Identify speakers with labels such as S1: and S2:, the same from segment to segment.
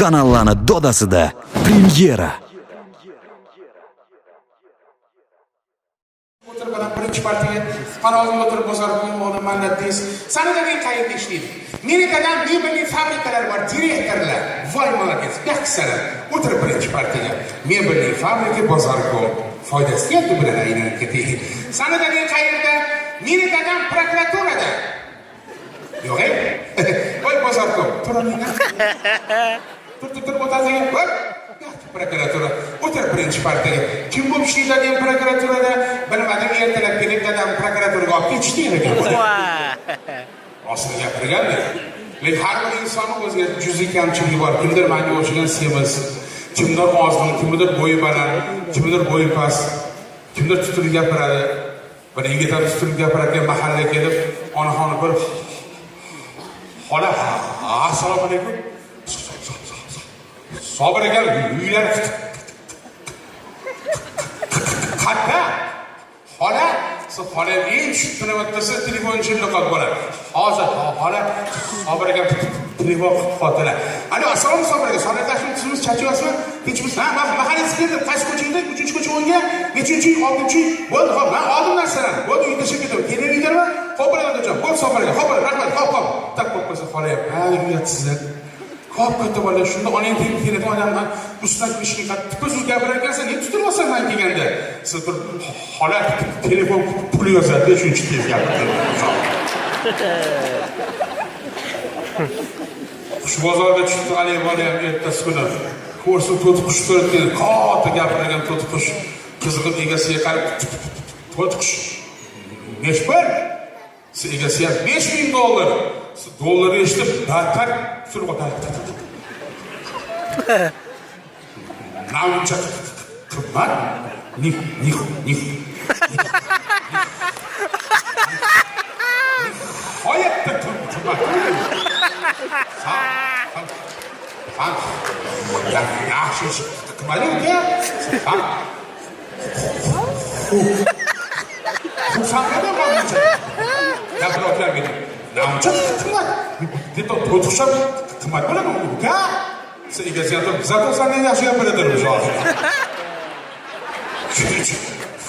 S1: Kanallarni dodasida premyera.
S2: Birinchi partiya Farg'onada o'tirib bozordan o'g'lim mandatdingiz. Sanadagi qayerda ishlaydi? Meni dadam mebelli fabrikalar bor, direktorlar. Voy молодец, yaxshilar. O'tirib birinchi partiyaga. Mebelli fabrika bozorkom. Foydasi yo'qdi bilan aylanib ketaylik. Sanadagi qayerda? Meni dadam prokuraturada. Yo'q-e? Voy bozorkom. Turamidan. Tur o'tasiga. Prokuratura. O'tir birinchi partiyaga. Kim bo'lib ishlaydi degan prokuraturada? Bilmadim, ertalab kelib dadam prokuraturaga olib ketishdi ekan. Asli gapirganda. Lekin har bir insonning o'ziga juz'iy kamchiligi bor. Kimdir menga o'xshagan semiz, kimdir ozg'in, kimdir bo'yi baland, kimdir bo'yi past, kimdir tutilib gapiradi. Bir yigit ham tutilib gapiradigan mahallaga kelib, onaxonni ko'rib, "Xola, assalomu alaykum." Sabır gel, uylar hatta hala hala eng tushunib o'tsa telefon chilli qolib qoladi. Hozir hala sabr gel telefon qotila. Alo, assalomu alaykum. Sabr tashxis chachilasizmi? Kechmisiz? Ha, mahallangiz keldi. Qaysi ko'chada? 3-ko'cha o'nga, nechinchi, 6-chi? Bo'ldi, xo'p, men oldim narsalarni. Bo'ldi, uyda shekilda. Kelayapsizmi? Xo'p, bo'ladi, bo'l sabrga. Xo'p, rahmat, xo'p. Tak qo'ysa xola ham. Ha, uyatsizlar. Xo'p, katta bola, shunda onang kelib odamdan ustidan ishga qattiq so'z gapirar ekansan, nega tutilmaysan men kelganda? Siz tur holat telefon pul yozadi, shuncha tez gapirdi. Xush bozorga chiqdi, ali bola ham ertasi kuni ko'rsin to'tiqush ko'rgan, katta gapirgan to'tiqush qiziqib egasiga qarab, to'tiqush nech pul? Siz egasiga $5000. Dolları eshitib, battar surib o'tadi. Nauncha qimmat. Nih. Hayotda qimmat. Yaxshi qimmat-ku. Xursandlar bo'lmoqchi. Gapirotlar meni. Nauncha qimmat. Deb to'tiqshab qimmat bo'ladimi? Uka. Siz egasiga turib, zato sendan yaxshi gapiradirmiz hozir.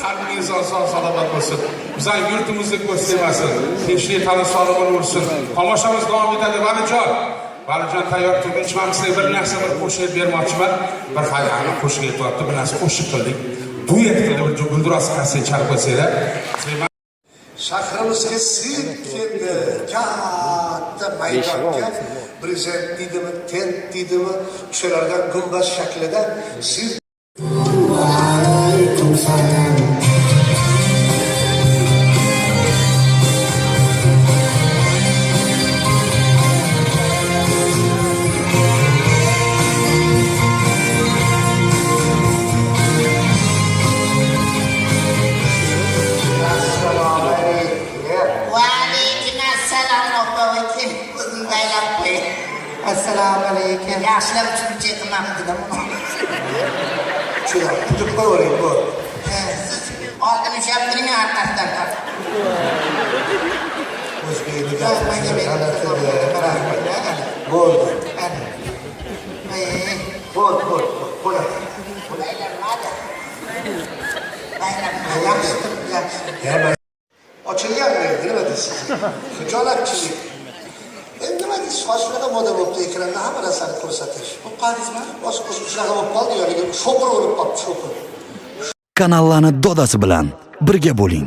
S2: Har bir inson sog' salomat bo'lsin. Bizning yurtimizni ko'rsatmasin. Tinchlik tana sog'lom bo'lsin. Tomoshamiz davom etadi, Valijon tayyor turishmamizga bir narsa bir qo'shib bermoqchiman. Bir xayolni qo'shib aytyapti, bir narsa qo'shib qildik. Duet qilib, gulduros qassi chalib qo'ysanglar.
S3: Shahrimizga sil keldi, katta maydonga prezident deydimi, tent deydimi, o'shalardan gumbaz shaklida siz
S4: Assalomu alaykum. Yaxshilab uchinchi qilmabdi-da buni.
S3: Shunday tutib qo'ying bu.
S4: Oldin ushlab orqasidan tort.
S3: O'zbekda bo'ldi. Ochilganmi? Nima deysiz? Xijolatchilik. Nima deysiz? Sochlarga moda bo'libdi, ekranda hamma narsani ko'rsatish. Bu qarizmi? Boshqa shunaqa bo'lib qoldi, yo'q, shopir bo'lib qolibdi, shopir.
S1: Kanallarni dodasi bilan birga bo'ling.